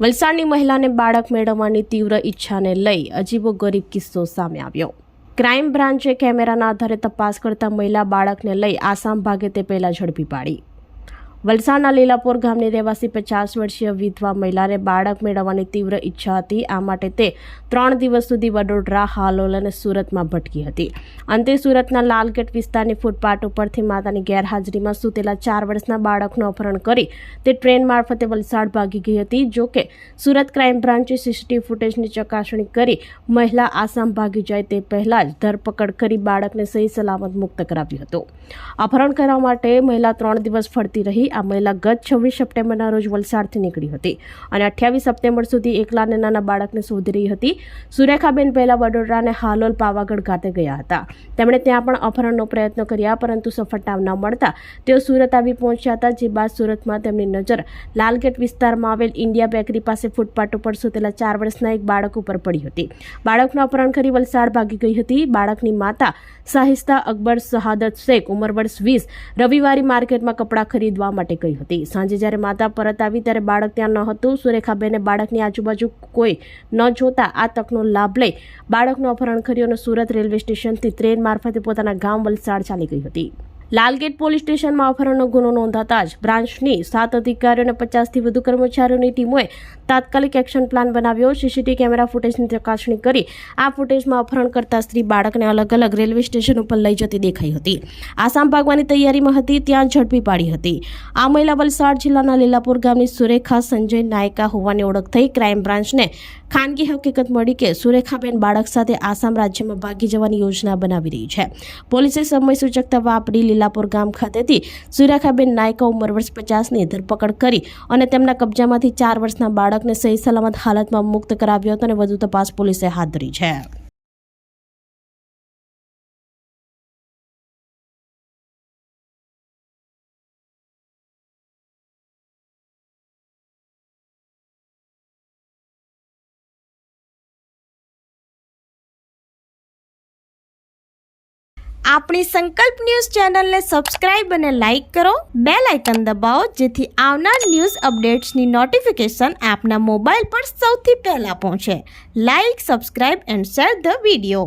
વલસાડની મહિલાને બાળક મેળવવાની તીવ્ર ઈચ્છાને લઈ અજીબોગરીબ કિસ્સો સામે આવ્યો। ક્રાઇમ બ્રાન્ચે કેમેરાના આધારે તપાસ કરતા મહિલા બાળકને લઈ આસામ ભાગે તે પહેલા ઝડપી પાડી। વલસાડના લીલાપોર ગામની રહેવાસી 50 વર્ષીય વિધવા મહિલાને બાળક મેળવવાની તીવ્ર ઈચ્છા હતી। આ માટે તે 3 દિવસ સુધી વડોદરા, હાલોલ અને સુરતમાં ભટકી હતી। અંતે સુરતના લાલગેટ વિસ્તારની ફૂટપાથ ઉપરથી માતાની ગેરહાજરીમાં સૂતેલા 4 વર્ષના બાળકનું અપહરણ કરી તે ટ્રેન મારફતે વલસાડ ભાગી ગઈ હતી। જો કે સુરત ક્રાઇમ બ્રાન્ચે સીસીટીવી ફૂટેજની ચકાસણી કરી મહિલા આસામ ભાગી જાય તે પહેલા જ ધરપકડ કરી બાળકને સહી સલામત મુક્ત કરાવ્યું હતું। અપહરણ કરવા માટે મહિલા 3 દિવસ ફરતી રહી। આ મહિલા ગત 26 સપ્ટેમ્બરના રોજ વલસાડથી નીકળી હતી અને 28 સપ્ટેમ્બર સુધી એકલા અને નાના બાળકને શોધી રહી હતી। સુરેખાબેન પહેલા વડોદરા અને હાલોલ, પાવાગઢ ખાતે ગયા હતા। તેમણે ત્યાં પણ અપહરણનો પ્રયત્ન કર્યા, પરંતુ સફળતા ન મળતા તેઓ સુરત આવી પહોંચ્યા હતા। જે બાદ સુરતમાં તેમની નજર લાલગેટ વિસ્તારમાં આવેલ ઇન્ડિયા બેકરી પાસે ફૂટપાથ ઉપર સૂતેલા 4 વર્ષના એક બાળક ઉપર પડી હતી। બાળકનું અપહરણ કરી વલસાડ ભાગી ગઈ હતી। બાળકની માતા શાહિસ્તા અકબર શહાદત શેખ, ઉંમર વર્ષ 20, રવિવારી માર્કેટમાં કપડાં ખરીદવા માટે ગઈ હતી। સાંજે જ્યારે માતા પરત આવી ત્યારે બાળક ત્યાં ન હતું। સુરેખાબેને બાળકની આજુબાજુ કોઈ ન જોતા આ તકનો લાભ લઈ બાળકનું અપહરણ કર્યું અને સુરત રેલવે સ્ટેશનથી ટ્રેન મારફતે પોતાના ગામ વલસાડ ચાલી ગઈ હતી। લાલગેટ પોલીસ સ્ટેશનમાં અપહરણનો ગુનો નોંધાતા જ બ્રાન્ચની 7 અધિકારીઓ અને 50થી વધુ કર્મચારીઓની ટીમોએ તાત્કાલિક એક્શન પ્લાન બનાવ્યો। સીસીટીવી કેમેરા ફૂટેજની ચકાસણી કરી આ ફૂટેજમાં અપહરણ કરતા સ્ત્રી બાળકને અલગ અલગ રેલવે સ્ટેશન ઉપર લઈ જતી દેખાઈ હતી। આસામ ભાગવાની તૈયારીમાં હતી, ત્યાં ઝડપી પાડી હતી। આ મહિલા વલસાડ જિલ્લાના લીલાપુર ગામની સુરેખા સંજય નાયકા હોવાની ઓળખ થઈ। ક્રાઇમ બ્રાન્ચને ખાનગી હકીકત મળી કે સુરેખાબેન બાળક સાથે આસામ રાજ્યમાં ભાગી જવાની યોજના બનાવી રહી છે। પોલીસે સમય સૂચકતા વાપરી લીલાપુર ગામ ખાતેથી સુરેખાબેન નાયકા, ઉંમર વર્ષ 50ની ધરપકડ કરી અને તેમના કબજામાંથી 4 વર્ષના બાળકને સહી સલામત હાલતમાં મુક્ત કરાવ્યો હતો અને વધુ તપાસ પોલીસે હાથ ધરી છે। આપણી સંકલ્પ ન્યૂઝ ચેનલને સબસ્ક્રાઇબ અને લાઇક કરો, બેલ આઇકન દબાવો જેથી આવનાર ન્યૂઝ અપડેટ્સની નોટિફિકેશન આપના મોબાઈલ પર સૌથી પહેલા પહોંચે। Like, subscribe and share the video.